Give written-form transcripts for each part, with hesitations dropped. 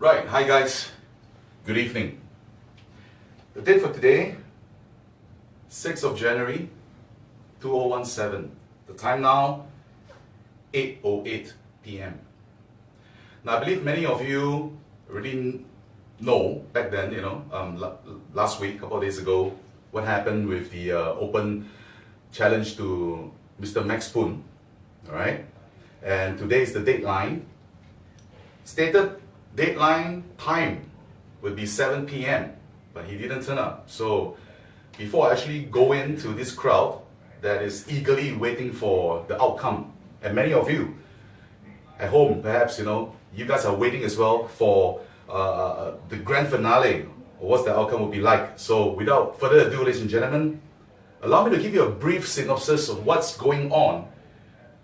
Right, hi guys, good evening. The date for today, 6th of January, 2017. The time now, 8:08 p.m. Now I believe many of you already know back then, last week, a couple of days ago, what happened with the open challenge to Mr. Max Poon, alright? And today is the deadline. Stated deadline time would be 7 p.m. but he didn't turn up. So before I actually go into this crowd that is eagerly waiting for the outcome, and many of you at home, perhaps, you guys are waiting as well for the grand finale, or what the outcome will be like. So without further ado, ladies and gentlemen, allow me to give you a brief synopsis of what's going on,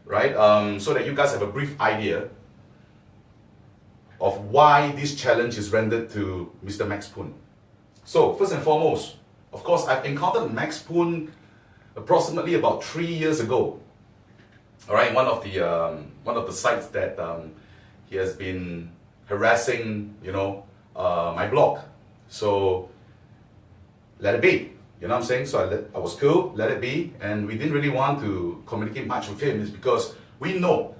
right? So that you guys have a brief idea of why this challenge is rendered to Mr. Max Poon. So, first and foremost, of course, I've encountered Max Poon approximately about 3 years ago. All right, one of the sites that he has been harassing, my blog. So, let it be. You know what I'm saying? So I was cool, let it be, and we didn't really want to communicate much with him, is because we know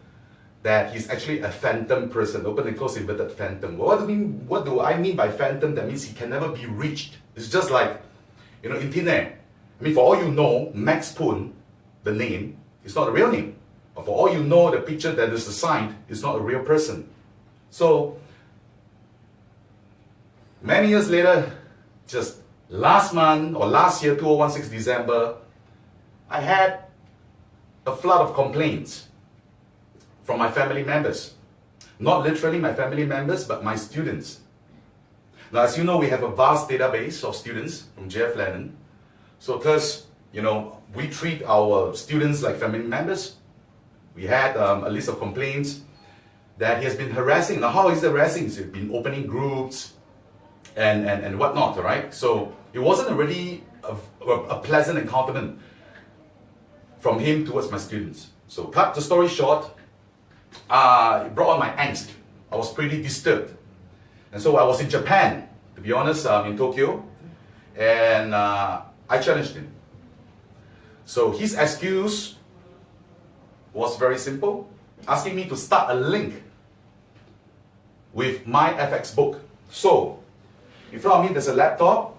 that he's actually a phantom person, open and close inverted phantom. What do I mean by phantom? That means he can never be reached. It's just like, in thin air. I mean, for all you know, Max Poon, the name, is not a real name. Or for all you know, the picture that is assigned is not a real person. So, many years later, just last month or last year, 2016 December, I had a flood of complaints from my family members. Not literally my family members, but my students. Now, as you know, we have a vast database of students from JF Lennon. So because, we treat our students like family members, we had a list of complaints that he has been harassing. Now, how is he harassing? He's been opening groups and whatnot, all right? So it wasn't really a pleasant encounter from him towards my students. So cut the story short, it brought on my angst. I was pretty disturbed. And so I was in Japan, to be honest, in Tokyo, and I challenged him. So his excuse was very simple, asking me to start a link with my FX book. So, in front of me there's a laptop.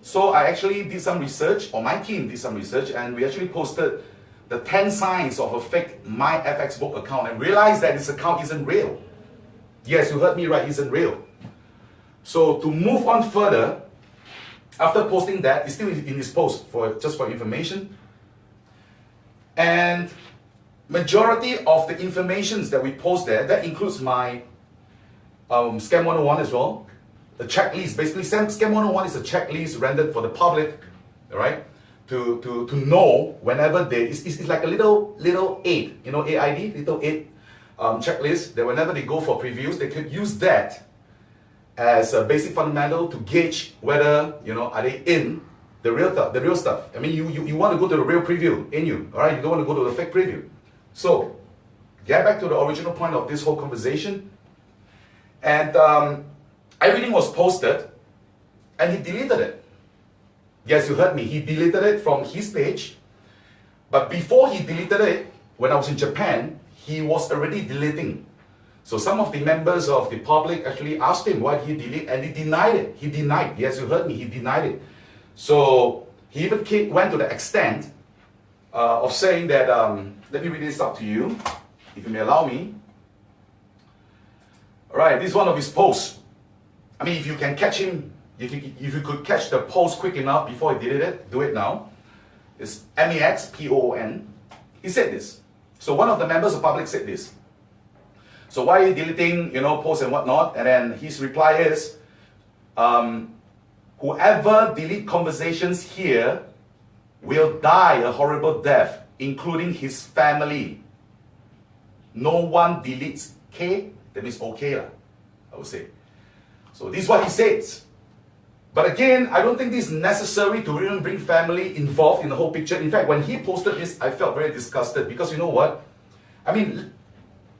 So I actually did some research, or my team did some research, and we actually posted the 10 signs of a fake My FX book account, and realized that this account isn't real. Yes, you heard me right, isn't real. So to move on further, after posting that, it's still in his post, just for information. And majority of the informations that we post there, that includes my Scam 101 as well. The checklist, basically Scam 101 is a checklist rendered for the public, all right? To know whenever it's like a little aid, AID, little aid checklist, that whenever they go for previews, they could use that as a basic fundamental to gauge whether, are they in the real stuff. I mean, you want to go to the real preview, ain't you? All right, you don't want to go to the fake preview. So, get back to the original point of this whole conversation. And everything was posted, and he deleted it. Yes, you heard me. He deleted it from his page. But before he deleted it, when I was in Japan, he was already deleting. So some of the members of the public actually asked him why he deleted, and he denied it. He denied. Yes, you heard me. He denied it. So he even went to the extent of saying that, let me read this out to you, if you may allow me. All right, this is one of his posts. I mean, if you can catch him, if you could catch the post quick enough before he deleted it, do it now. It's Max Poon. He said this. So one of the members of public said this. So why are you deleting, posts and whatnot? And then his reply is, whoever delete conversations here will die a horrible death, including his family. No one deletes K, that means okay, I would say. So this is what he says. But again, I don't think this is necessary to even bring family involved in the whole picture. In fact, when he posted this, I felt very disgusted, because you know what? I mean,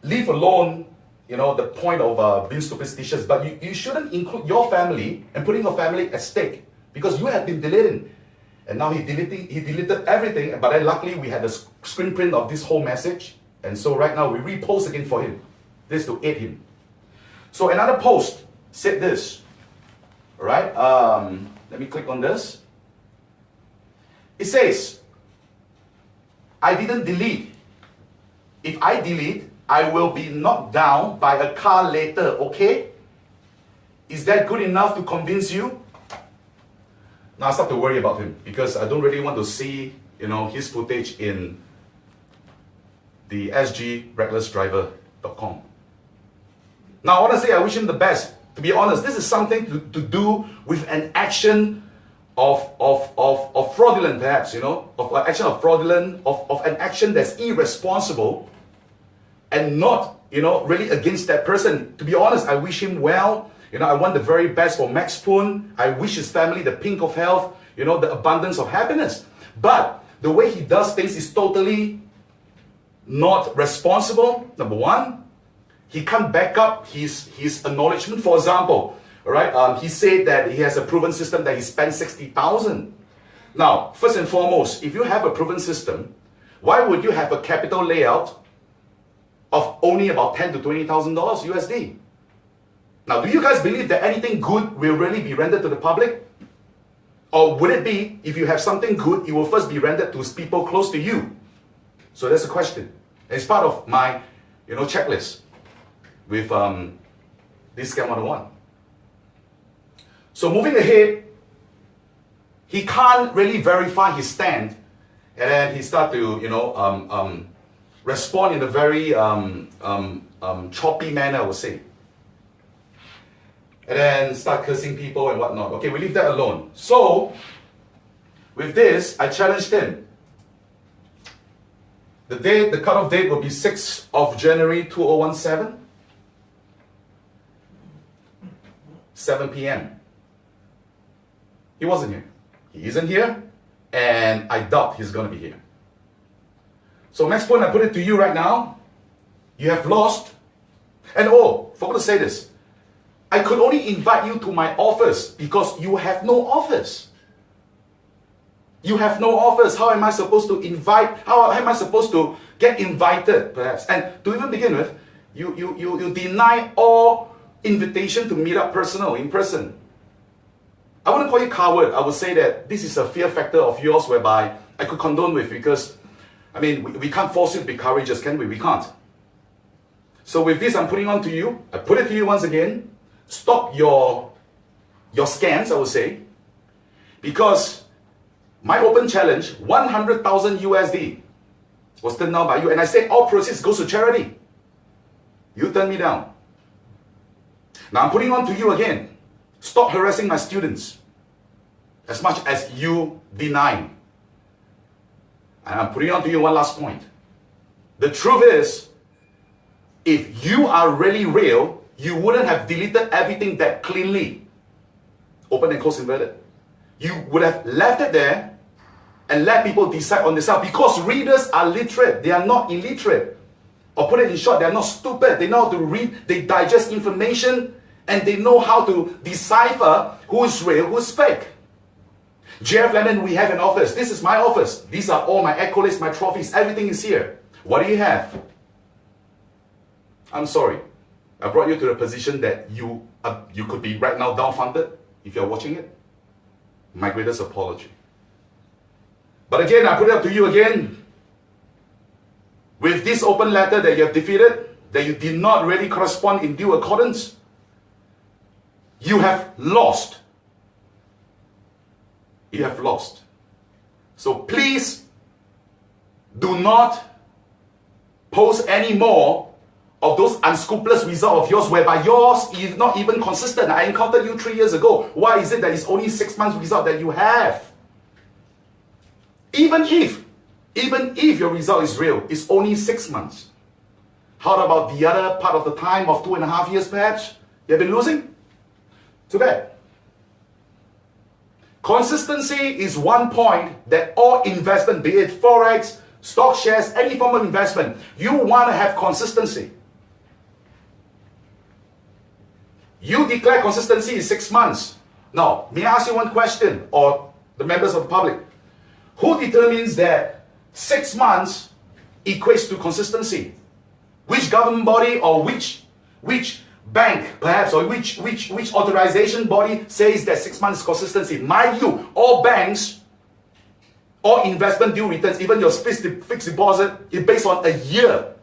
leave alone the point of being superstitious, but you shouldn't include your family and putting your family at stake because you have been deleting. And now he deleted everything, but then luckily we had the screen print of this whole message. And so right now we repost again for him. This to aid him. So another post said this. Alright, let me click on this. It says, I didn't delete. If I delete, I will be knocked down by a car later, okay? Is that good enough to convince you? Now I start to worry about him because I don't really want to see, his footage in the sgrecklessdriver.com. Now honestly, I wish him the best. To be honest, this is something to do with an action of fraudulent, perhaps, of an action of fraudulent, of an action that's irresponsible and not, really against that person. To be honest, I wish him well. I want the very best for Max Poon. I wish his family the pink of health, the abundance of happiness. But the way he does things is totally not responsible. Number one, he can't back up his acknowledgement. For example, he said that he has a proven system that he spent 60,000. Now, first and foremost, if you have a proven system, why would you have a capital layout of only about $10,000 to $20,000 USD? Now, do you guys believe that anything good will really be rendered to the public? Or would it be, if you have something good, it will first be rendered to people close to you? So that's a question. It's part of my, checklist with this Scam 101. So moving ahead, he can't really verify his stand, and then he start to, respond in a very choppy manner, I would say. And then start cursing people and whatnot. Okay, we leave that alone. So, with this, I challenged him. The cutoff date will be 6th of January 2017, 7 p.m. He wasn't here. He isn't here, and I doubt he's going to be here. So Max Poon, I put it to you right now. You have lost. And forgot to say this. I could only invite you to my office because you have no office. You have no office. How am I supposed to invite? How am I supposed to get invited, perhaps? And to even begin with, you deny all invitation to meet up in person. I wouldn't call you coward. I would say that this is a fear factor of yours whereby I could condone with because, we can't force you to be courageous, can we? We can't. So with this, I'm putting on to you. I put it to you once again. Stop your scams, I would say, because my open challenge, 100,000 USD, was turned down by you, and I said all proceeds goes to charity. You turned me down. Now I'm putting on to you again. Stop harassing my students as much as you deny. And I'm putting on to you one last point. The truth is, if you are really real, you wouldn't have deleted everything that cleanly. Open and close inverted. You would have left it there and let people decide on themselves because readers are literate. They are not illiterate. Or put it in short, they are not stupid. They know how to read, they digest information, and they know how to decipher who is real, who is fake. Jeff Lennon, we have an office. This is my office. These are all my accolades, my trophies. Everything is here. What do you have? I'm sorry. I brought you to the position that you could be right now dumbfounded if you're watching it. My greatest apology. But again, I put it up to you again. With this open letter that you have defeated, that you did not really correspond in due accordance, you have lost. You have lost. So please do not post any more of those unscrupulous results of yours whereby yours is not even consistent. I encountered you 3 years ago. Why is it that it's only 6 months result that you have? Even if your result is real, it's only 6 months. How about the other part of the time of 2.5 years perhaps? You have been losing? Too bad. Consistency is one point that all investment, be it Forex, stock shares, any form of investment, you want to have consistency. You declare consistency is 6 months. Now, may I ask you one question, or the members of the public? Who determines that 6 months equates to consistency? Which government body or which bank perhaps, or which authorization body says that 6 months is consistency? Mind you, all banks, all investment due returns, even your fixed deposit, is based on a year.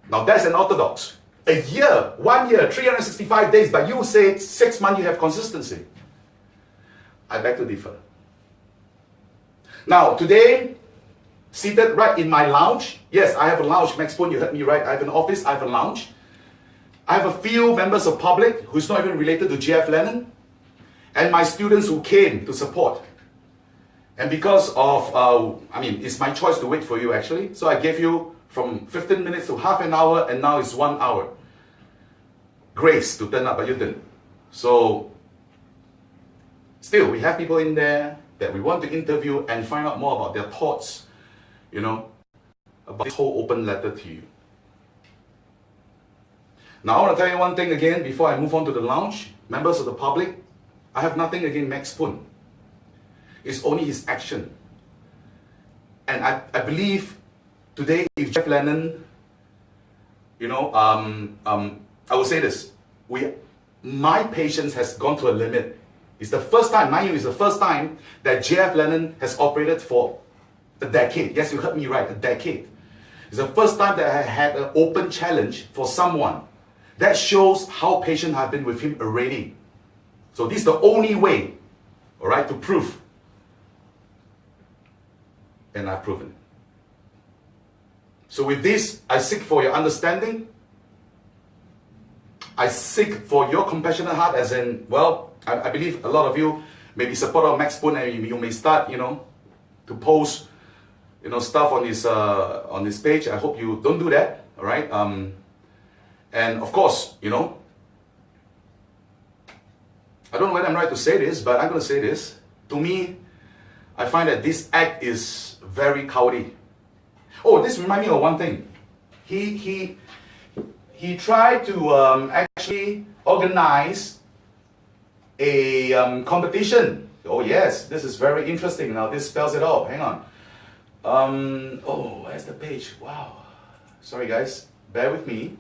Now that's an orthodox. A year, 1 year, 365 days, but you say 6 months you have consistency. I beg to differ. Now today, seated right in my lounge, yes, I have a lounge, Max Poon, you heard me right, I have an office, I have a lounge. I have a few members of public who's not even related to JF Lennon, and my students who came to support. And because of, it's my choice to wait for you actually, so I gave you from 15 minutes to half an hour, and now it's 1 hour. Grace to turn up, but you didn't. So, still, we have people in there that we want to interview and find out more about their thoughts, about this whole open letter to you. Now, I want to tell you one thing again before I move on to the lounge. Members of the public, I have nothing against Max Poon. It's only his action. And I believe today, if Jeff Lennon, I will say this, my patience has gone to a limit. It's the first time, mind you, it's the first time that JF Lennon has operated for a decade. Yes, you heard me right, a decade. It's the first time that I had an open challenge for someone. That shows how patient I've been with him already. So this is the only way, all right, to prove. And I've proven it. So with this, I seek for your understanding. I seek for your compassionate heart, as in, well, I believe a lot of you may be supporter of Max Poon, and you may start, to post, stuff on his page. I hope you don't do that, all right? And of course, I don't know whether I'm right to say this, but I'm going to say this. To me, I find that this act is very cowardly. Oh, this reminds me of one thing. He tried to actually organize a competition. Oh yes, this is very interesting. Now this spells it out. Hang on. Oh, where's the page? Wow. Sorry guys, bear with me.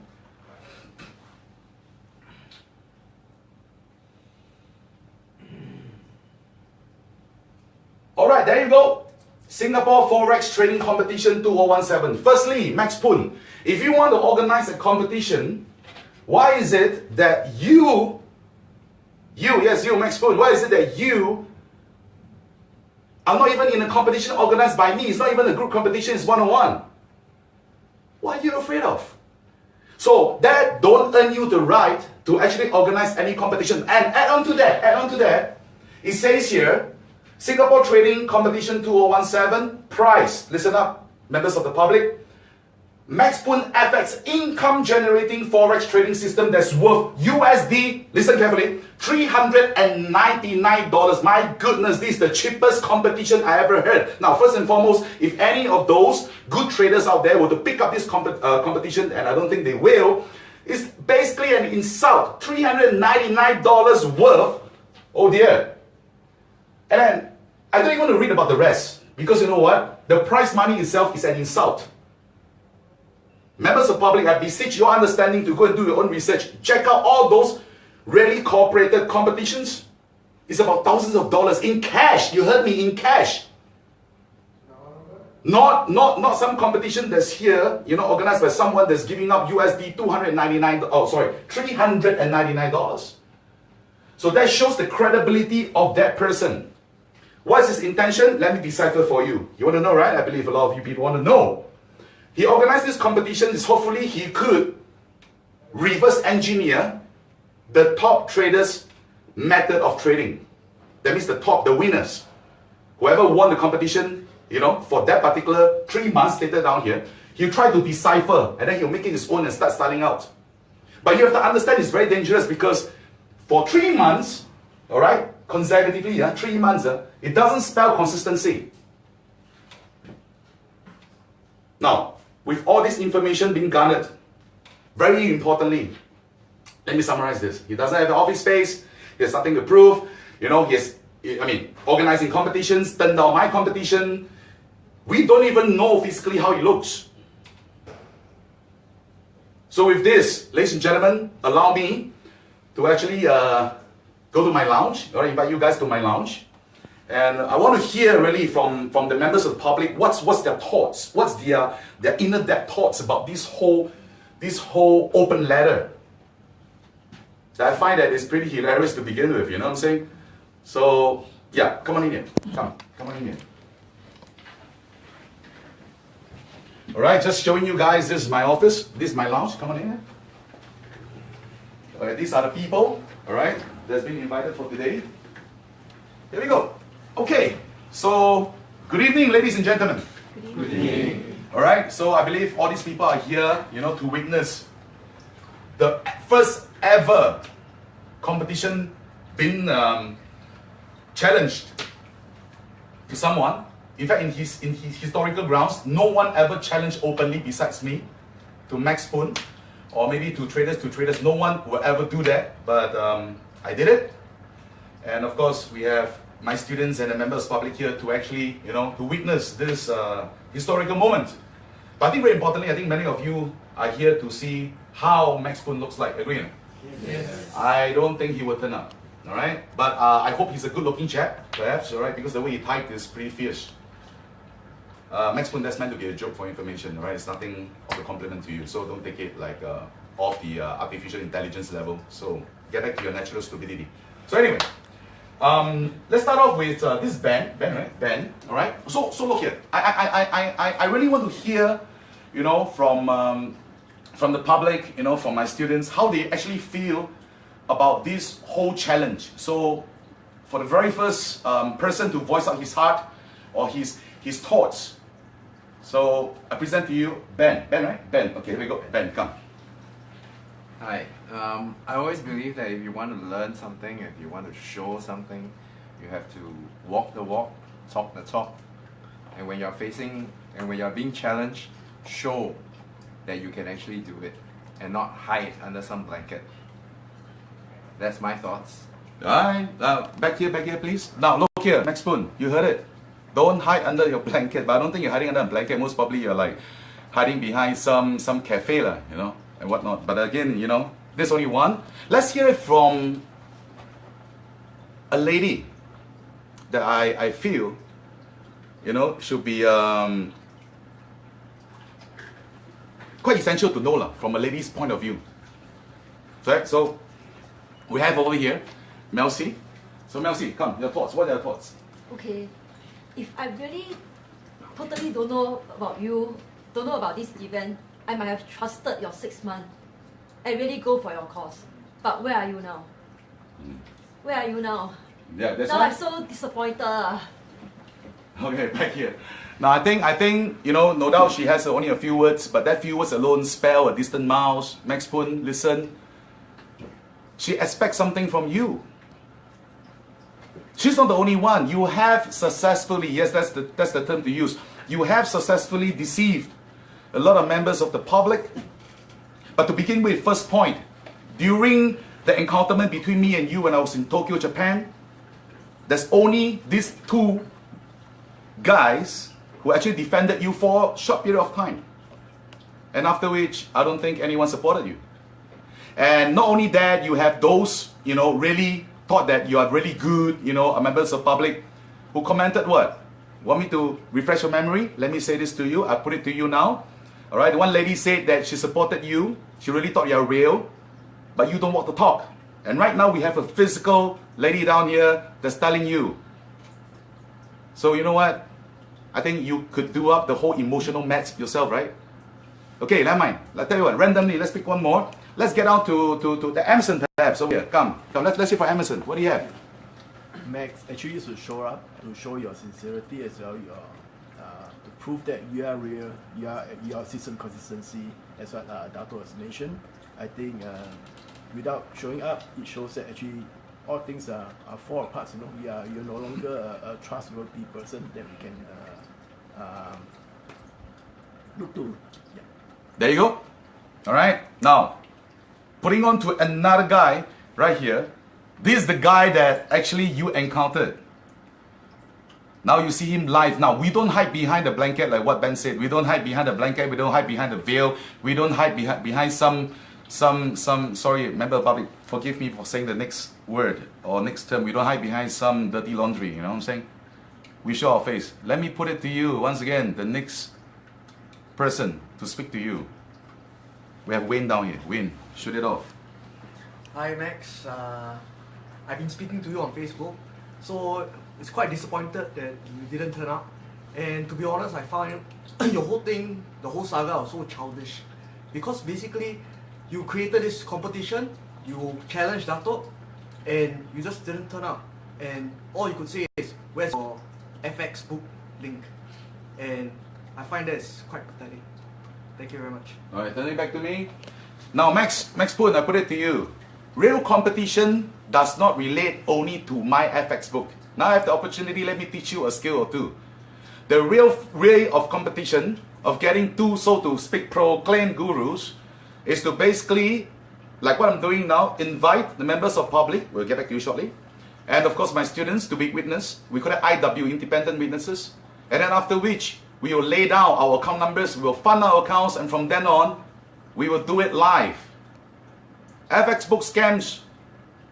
All right, there you go. Singapore Forex Trading Competition 2017. Firstly, Max Poon, if you want to organize a competition, why is it that you, Max Poon, why is it that you are not even in a competition organized by me? It's not even a group competition, it's one-on-one. What are you afraid of? So that don't earn you the right to actually organize any competition. And add on to that, it says here, Singapore Trading Competition 2017, prize, listen up, members of the public, Max Poon FX income generating Forex trading system that's worth USD, listen carefully, $399. My goodness, this is the cheapest competition I ever heard. Now, first and foremost, if any of those good traders out there were to pick up this competition, and I don't think they will, it's basically an insult. $399 worth, oh dear. And then, I don't even want to read about the rest, because you know what? The prize money itself is an insult. Members of the public, I beseech your understanding to go and do your own research. Check out all those really cooperated competitions. It's about thousands of dollars in cash. You heard me, in cash. Not some competition that's here, organized by someone that's giving up USD $399. So that shows the credibility of that person. What's his intention? Let me decipher for you. You want to know, right? I believe a lot of you people want to know. He organized this competition, hopefully he could reverse engineer the top traders' method of trading. That means the winners. Whoever won the competition, for that particular 3 months stated down here, he'll try to decipher, and then he'll make it his own and start starting out. But you have to understand it's very dangerous, because for 3 months, all right, consecutively, 3 months, it doesn't spell consistency. Now, with all this information being garnered, very importantly, Let me summarize this. He doesn't have the office space. He has nothing to prove. You know, organizing competitions, turned down my competition. We don't even know physically how he looks. So with this, ladies and gentlemen, allow me to actually go to my lounge, or invite you guys to my lounge. And I want to hear really from the members of the public, what's their thoughts, what's their inner depth thoughts about this whole open letter. So I find that it's pretty hilarious to begin with, you know what I'm saying? So yeah, come on in here. Come on in here. Alright, just showing you guys, this is my office, this is my lounge, come on in here. Alright, these are the people, alright, that's been invited for today. Here we go. Okay, so good evening, ladies and gentlemen. Good evening. Alright, so I believe all these people are here, you know, to witness the first ever competition being challenged to someone. In fact, in his historical grounds, no one ever challenged openly besides me to Max Poon, or maybe to traders. No one will ever do that, but I did it. And of course, we have my students and the members of the public here to actually, you know, to witness this historical moment. But I think very importantly, I think many of you are here to see how Max Poon looks like. Agree? Yes. I don't think he will turn up. All right, but I hope he's a good-looking chap, perhaps. All right, because the way he typed is pretty fierce. Max Poon, that's meant to be a joke for information. All right, it's nothing of a compliment to you, so don't take it like off the artificial intelligence level. So get back to your natural stupidity. So anyway. Let's start off with this Ben, right? Ben, all right. So look here. I really want to hear, you know, from the public, you know, from my students, how they actually feel about this whole challenge. So, for the very first person to voice out his heart or his thoughts. So I present to you Ben. Ben, right? Ben. Okay, here we go. Ben, come. Hi. I always believe that if you want to learn something, if you want to show something, you have to walk the walk, talk the talk. And when you're being challenged, show that you can actually do it and not hide under some blanket. That's my thoughts. Alright, back here, please. Now look here, Max Poon, you heard it. Don't hide under your blanket, but I don't think you're hiding under a blanket. Most probably you're like hiding behind some cafe, you know, and whatnot. But again, you know, there's only one. Let's hear it from a lady that I feel, you know, should be quite essential to know from a lady's point of view. Right? So we have over here Melcy. So Melcy, come, your thoughts. What are your thoughts? Okay, if I really totally don't know about you, don't know about this event, I might have trusted your 6 months and really go for your cause. But where are you now? Where are you now? Yeah, that's now why. I'm so disappointed. Okay, back here. Now I think you know, no doubt she has only a few words, but that few words alone spell a distant mouse. Max Poon, listen. She expects something from you. She's not the only one. You have successfully, yes, that's the term to use. You have successfully deceived a lot of members of the public. But to begin with, first point, during the encounterment between me and you when I was in Tokyo, Japan, there's only these two guys who actually defended you for a short period of time. And after which, I don't think anyone supported you. And not only that, you have those, you know, really thought that you are really good, you know, members of public who commented what? Want me to refresh your memory? Let me say this to you. I'll put it to you now. All right, one lady said that she supported you. She really thought you're real, but you don't walk the talk. And right now we have a physical lady down here that's telling you. So you know what? I think you could do up the whole emotional match yourself, right? Okay, never mind. I'll tell you what, randomly, let's pick one more. Let's get down to the Emerson perhaps over here. Come, let's hear for Emerson. What do you have? Max, actually you should show up to show your sincerity as well, your to prove that you are real, your system consistency, as what Dato has mentioned. I think without showing up, it shows that actually all things are fall apart. You know, you're no longer a trustworthy person that we can look to. Yeah. There you go. All right. Now, putting on to another guy right here. This is the guy that actually you encountered. Now you see him live. Now we don't hide behind the blanket like what Ben said. We don't hide behind the blanket. We don't hide behind the veil. We don't hide behind some. Sorry, member of public, forgive me for saying the next word or next term. We don't hide behind some dirty laundry. You know what I'm saying? We show our face. Let me put it to you once again. The next person to speak to you. We have Wayne down here. Wayne, shoot it off. Hi Max, I've been speaking to you on Facebook, so it's quite disappointed that you didn't turn up. And to be honest, I found your whole thing, the whole saga was so childish. Because basically, you created this competition, you challenged Dato, and you just didn't turn up. And all you could say is, where's your FX book link? And I find that's quite pathetic. Thank you very much. Alright, turn it back to me. Now Max Poon, I put it to you. Real competition does not relate only to my FX book. Now I have the opportunity, let me teach you a skill or two. The real way of competition, of getting two, so to speak, proclaimed gurus, is to basically, like what I'm doing now, invite the members of public, we'll get back to you shortly, and of course my students to be witness. We call it IW, independent witnesses. And then after which, we will lay down our account numbers, we will fund our accounts, and from then on, we will do it live. FX book scams,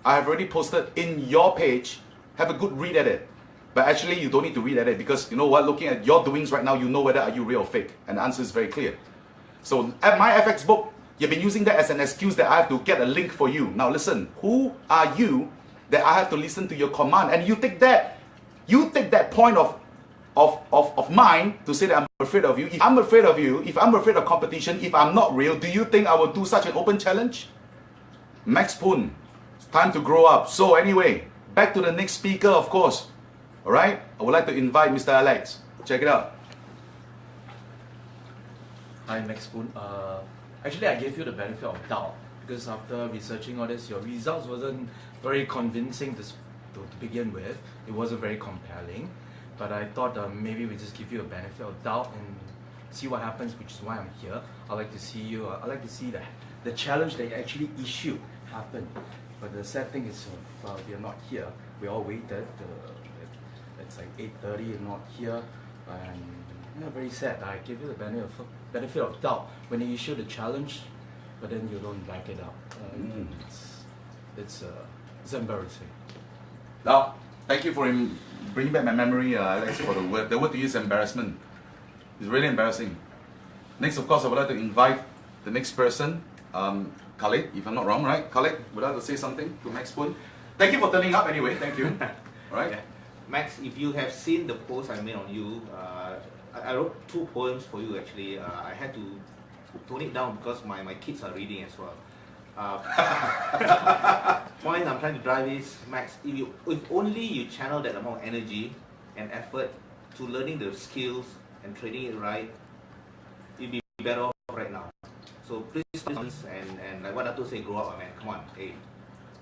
I have already posted in your page. Have a good read at it. But actually, you don't need to read at it because you know what? Looking at your doings right now, you know whether are you real or fake. And the answer is very clear. So at my FX book, you've been using that as an excuse that I have to get a link for you. Now listen, who are you that I have to listen to your command? And you take that point of mine to say that I'm afraid of you. If I'm afraid of you, if I'm afraid of competition, if I'm not real, do you think I will do such an open challenge? Max Poon, it's time to grow up. So anyway, back to the next speaker, of course. Alright, I would like to invite Mr. Alex. Check it out. Hi Max Poon. Actually I gave you the benefit of doubt because after researching all this, your results wasn't very convincing to begin with. It wasn't very compelling. But I thought maybe we just give you a benefit of doubt and see what happens, which is why I'm here. I'd like to see you, I'd like to see the challenge that you actually issued happen. But the sad thing is we are not here. We all waited. It's like 8:30 and not here. And yeah, very sad. I give you the benefit of doubt when you issue the challenge, but then you don't back it up. It's embarrassing. Now, thank you for bringing back my memory, Alex, for the word. The word to use is embarrassment. It's really embarrassing. Next, of course, I would like to invite the next person, Khalid, if I'm not wrong, right? Khalid, would like to say something to Max Poon? Thank you for turning up anyway, thank you. Alright? Yeah. Max, if you have seen the post I made on you, I wrote 2 poems for you actually. I had to tone it down because my kids are reading as well. Point I'm trying to drive is, Max, if only you channel that amount of energy and effort to learning the skills and trading it right, you'd be better off right now. So please and like what Dato say, grow up, man. Come on, hey.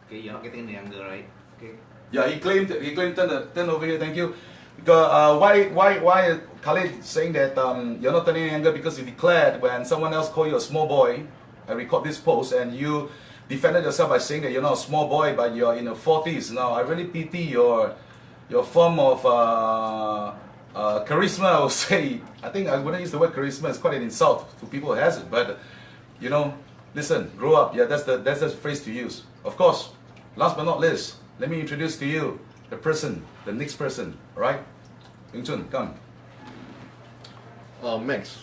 Okay, you're not getting any younger, right? Okay. Yeah, he claimed turn over here, thank you. Because why Khalid saying that you're not turning younger because you declared when someone else called you a small boy. I record this post and you defended yourself by saying that you're not a small boy but you're in the 40s. Now I really pity your form of charisma, I would say. I think I wouldn't use the word charisma, it's quite an insult to people who has it, but you know, listen, grow up. Yeah, that's the phrase to use. Of course, last but not least, let me introduce to you the next person, alright? Ying Chun, come. Max,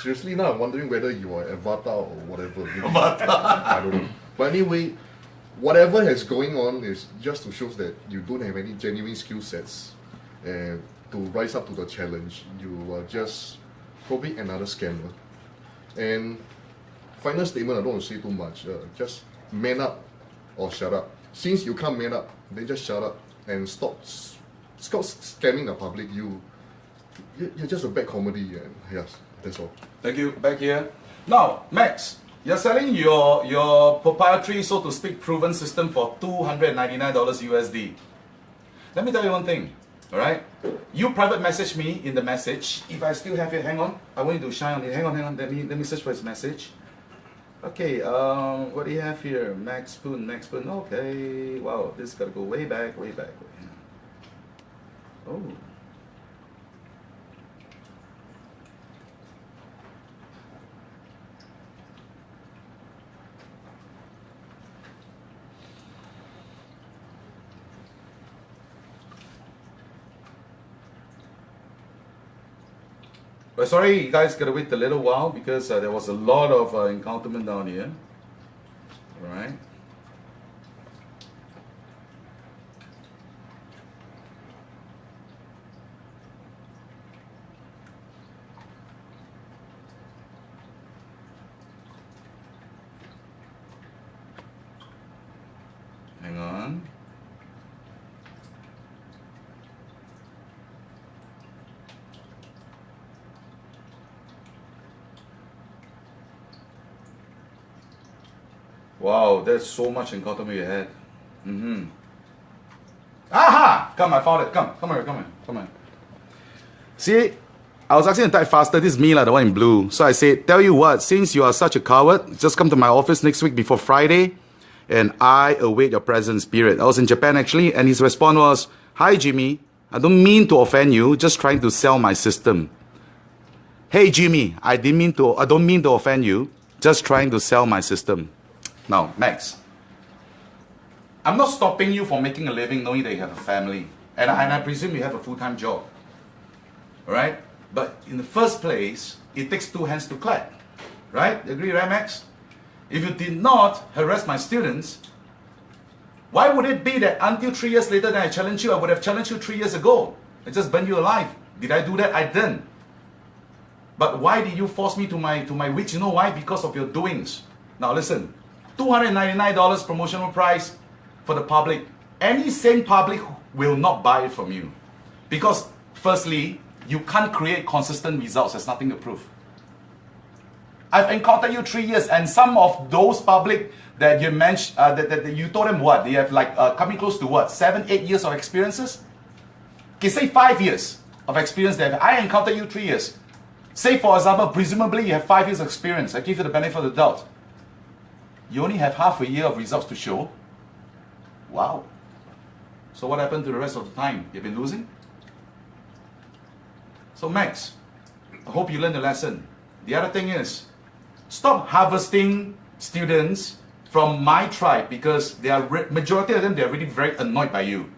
seriously now I'm wondering whether you are Avatar or whatever. Avatar. I don't know. But anyway, whatever is going on is just to show that you don't have any genuine skill sets and to rise up to the challenge. You are just probably another scammer. And final statement, I don't want to say too much. Just man up or shut up. Since you can't man up, then just shut up and stop scamming the public. You're just a bad comedy. And yes, that's all. Thank you. Back here. Now, Max, you're selling your proprietary, so to speak, proven system for $299 USD. Let me tell you one thing. All right, you private message me in the message. If I still have it, hang on. I want you to shine on it. Hang on. Let me search for his message. Okay, what do you have here? Max Poon, Max Poon. Okay, wow, this gotta go way back, way back. Oh. But sorry, you guys gotta wait a little while because there was a lot of encounterment down here. All right. Hang on. Wow, there's so much encounterment you had. Aha! Come, I found it. Come here. See, I was asking to type faster. This is me, the one in blue. So I said, tell you what, since you are such a coward, just come to my office next week before Friday, and I await your presence, period. I was in Japan actually, and his response was, hi Jimmy, I don't mean to offend you, just trying to sell my system. Hey Jimmy, I don't mean to offend you, just trying to sell my system. Now, Max, I'm not stopping you from making a living knowing that you have a family. And I presume you have a full-time job. Alright? But in the first place, it takes two hands to clap. Right? You agree, right, Max? If you did not harass my students, why would it be that until 3 years later that I challenged you, I would have challenged you 3 years ago? I just burned you alive. Did I do that? I didn't. But why did you force me to my wits? You know why? Because of your doings. Now listen. $299 promotional price for the public. Any sane public will not buy it from you. Because firstly, you can't create consistent results. There's nothing to prove. I've encountered you 3 years, and some of those public that you mentioned, that you told them what? They have like coming close to what? 7, 8 years of experiences? Okay, say 5 years of experience there. I encountered you 3 years. Say for example, presumably you have 5 years of experience. I give you the benefit of the doubt. You only have half a year of results to show. Wow. So what happened to the rest of the time? You've been losing? So Max, I hope you learned the lesson. The other thing is, stop harvesting students from my tribe because they are majority of them, they're really very annoyed by you.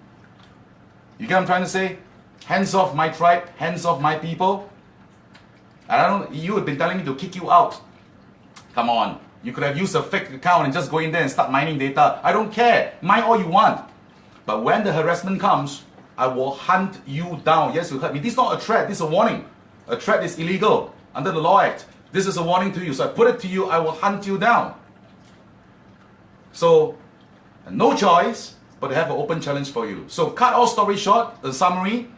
You get what I'm trying to say? Hands off my tribe, hands off my people. You have been telling me to kick you out. Come on. You could have used a fake account and just go in there and start mining data. I don't care. Mine all you want. But when the harassment comes, I will hunt you down. Yes, you heard me. This is not a threat. This is a warning. A threat is illegal under the Law Act. This is a warning to you. So I put it to you. I will hunt you down. So, no choice but to have an open challenge for you. So cut all story short, a summary.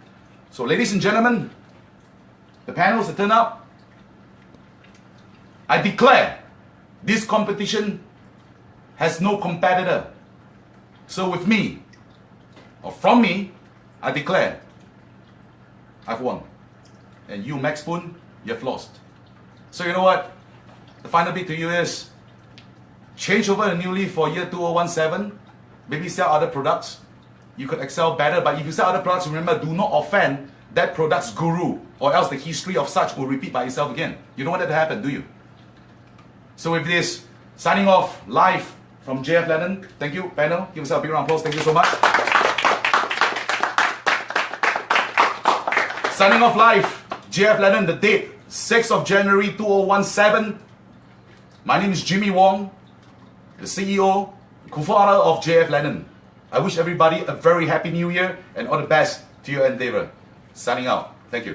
So ladies and gentlemen, the panels that turn up, I declare this competition has no competitor. So with me, or from me, I declare, I've won. And you, Max Poon, you've lost. So you know what? The final bit to you is, change over a new leaf for year 2017. Maybe sell other products. You could excel better, but if you sell other products, remember, do not offend that product's guru, or else the history of such will repeat by itself again. You don't want that to happen, do you? So with this, signing off live from JF Lennon. Thank you, panel. Give yourself a big round of applause. Thank you so much. Signing off live, JF Lennon, the date, 6th of January 2017. My name is Jimmy Wong, the CEO, co-founder of JF Lennon. I wish everybody a very happy new year and all the best to your endeavor. Signing out. Thank you.